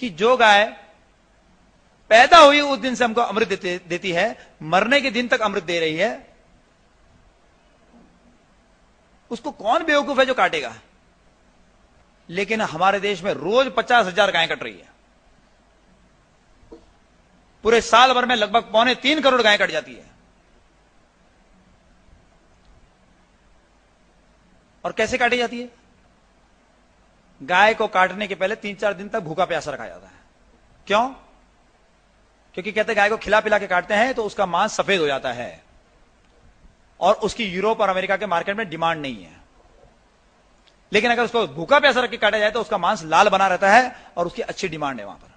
कि जो गाय पैदा हुई उस दिन से हमको अमृत देती है, मरने के दिन तक अमृत दे रही है, उसको कौन बेवकूफ है जो काटेगा? लेकिन हमारे देश में रोज 50,000 गायें कट रही है। पूरे साल भर में लगभग 2.25 करोड़ गायें कट जाती है। और कैसे काटी जाती है? गाय को काटने के पहले 3-4 दिन तक भूखा प्यासा रखा जाता है। क्यों? क्योंकि कहते हैं गाय को खिला पिला के काटते हैं तो उसका मांस सफेद हो जाता है और उसकी यूरोप और अमेरिका के मार्केट में डिमांड नहीं है। लेकिन अगर उसको भूखा प्यासा रख के काटा जाए तो उसका मांस लाल बना रहता है और उसकी अच्छी डिमांड है वहां पर,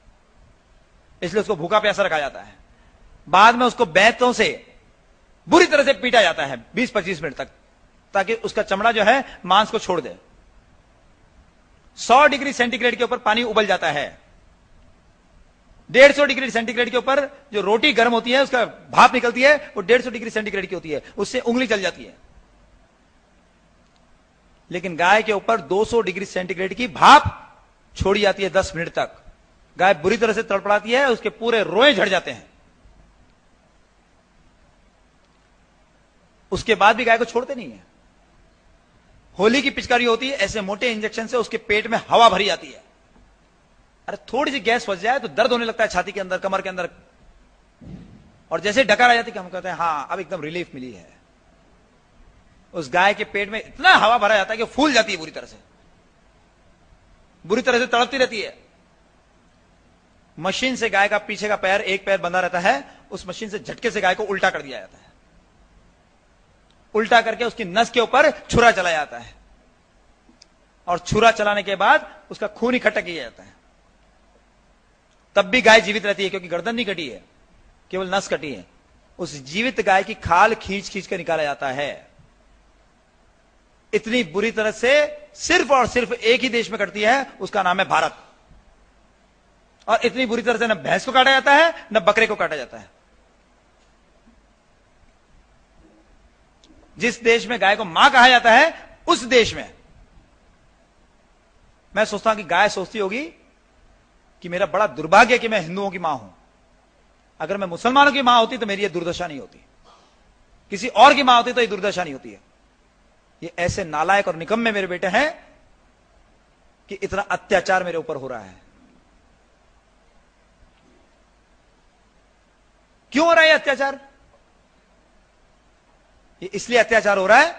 इसलिए उसको भूखा प्यासा रखा जाता है। बाद में उसको बैंतों से बुरी तरह से पीटा जाता है 20-25 मिनट तक, ताकि उसका चमड़ा जो है मांस को छोड़ दे। 100 डिग्री सेंटीग्रेड के ऊपर पानी उबल जाता है। 150 डिग्री सेंटीग्रेड के ऊपर जो रोटी गर्म होती है, उसका भाप निकलती है, वो 150 डिग्री सेंटीग्रेड की होती है, उससे उंगली जल जाती है। लेकिन गाय के ऊपर 200 डिग्री सेंटीग्रेड की भाप छोड़ी जाती है 10 मिनट तक। गाय बुरी तरह से तड़पड़ाती है, उसके पूरे रोए झड़ जाते हैं। उसके बाद भी गाय को छोड़ते नहीं है। होली की पिचकारी होती है, ऐसे मोटे इंजेक्शन से उसके पेट में हवा भरी जाती है। अरे थोड़ी सी गैस फंस जाए तो दर्द होने लगता है छाती के अंदर, कमर के अंदर, और जैसे डकार आ जाती है हम कहते हैं हाँ अब एकदम रिलीफ मिली है। उस गाय के पेट में इतना हवा भरा जाता है कि फूल जाती है, बुरी तरह से तड़पती रहती है। मशीन से गाय का पीछे का पैर, एक पैर बंधा रहता है, उस मशीन से झटके से गाय को उल्टा कर दिया जाता है। उल्टा करके उसकी नस के ऊपर छुरा चलाया जाता है और छुरा चलाने के बाद उसका खून इकट्ठा किया जाता है। तब भी गाय जीवित रहती है, क्योंकि गर्दन नहीं कटी है, केवल नस कटी है। उस जीवित गाय की खाल खींच खींच कर निकाला जाता है। इतनी बुरी तरह से सिर्फ और सिर्फ एक ही देश में कटती है, उसका नाम है भारत। और इतनी बुरी तरह से न भैंस को काटा जाता है न बकरे को काटा जाता है। जिस देश में गाय को मां कहा जाता है, उस देश में मैं सोचता हूं कि गाय सोचती होगी कि मेरा बड़ा दुर्भाग्य कि मैं हिंदुओं की मां हूं। अगर मैं मुसलमानों की मां होती तो मेरी यह दुर्दशा नहीं होती, किसी और की मां होती तो यह दुर्दशा नहीं होती है। ये ऐसे नालायक और निकम्मे मेरे बेटे हैं कि इतना अत्याचार मेरे ऊपर हो रहा है। क्यों हो रहा है ये अत्याचार? ये इसलिए अत्याचार हो रहा है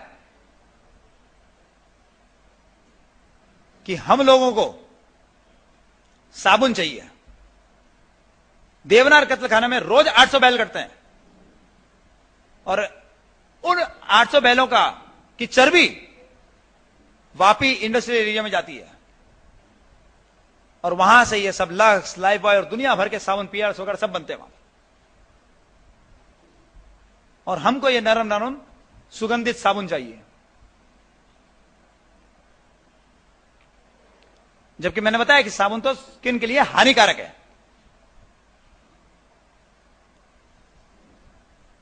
कि हम लोगों को साबुन चाहिए। देवनार कत्लखाना में रोज 800 बैल कटते हैं और उन 800 बैलों की चर्बी वापी इंडस्ट्रियल एरिया में जाती है और वहां से ये सब लक्स, लाइफबॉय और दुनिया भर के साबुन, पियर्स वगैरह सब बनते हैं वहां। और हमको ये नरम नरम सुगंधित साबुन चाहिए, जबकि मैंने बताया कि साबुन तो स्किन के लिए हानिकारक है।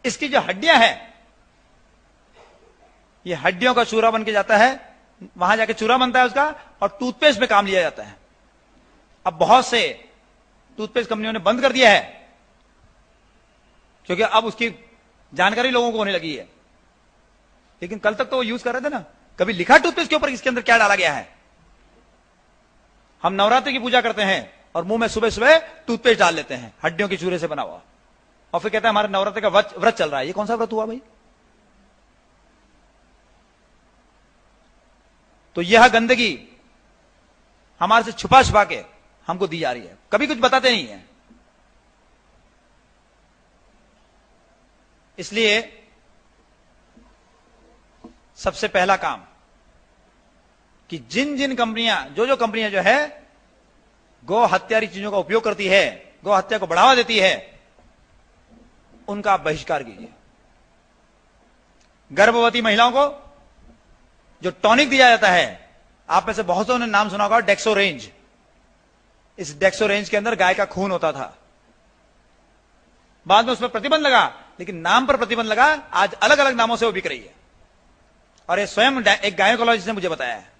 इसकी जो हड्डियां हैं, ये हड्डियों का चूरा बन के जाता है, वहां जाके चूरा बनता है उसका और टूथपेस्ट में काम लिया जाता है। अब बहुत से टूथपेस्ट कंपनियों ने बंद कर दिया है क्योंकि अब उसकी जानकारी लोगों को होने लगी है। लेकिन कल तक तो वो यूज कर रहे थे ना, कभी लिखा टूथपेस्ट के ऊपर इसके अंदर क्या डाला गया है? हम नवरात्रि की पूजा करते हैं और मुंह में सुबह सुबह टूथपेस्ट डाल लेते हैं, हड्डियों के चूरे से बना हुआ, और फिर कहते हैं हमारे नवरात्रि का व्रत चल रहा है। ये कौन सा व्रत हुआ भाई? तो यह गंदगी हमारे से छुपा छुपा के हमको दी जा रही है, कभी कुछ बताते नहीं है। इसलिए सबसे पहला काम कि जिन जिन कंपनियां, जो कंपनियां जो है गौ हत्यारी चीजों का उपयोग करती है, गौ हत्या को बढ़ावा देती है, उनका बहिष्कार कीजिए। गर्भवती महिलाओं को जो टॉनिक दिया जाता है, आप में से बहुत से ने नाम सुना होगा डेक्सोरेंज। इस डेक्सोरेंज के अंदर गाय का खून होता था, बाद में उस पर प्रतिबंध लगा, लेकिन नाम पर प्रतिबंध लगा, आज अलग अलग नामों से वो बिक रही है। और ये स्वयं एक गायकोलॉजिस्ट ने मुझे बताया है।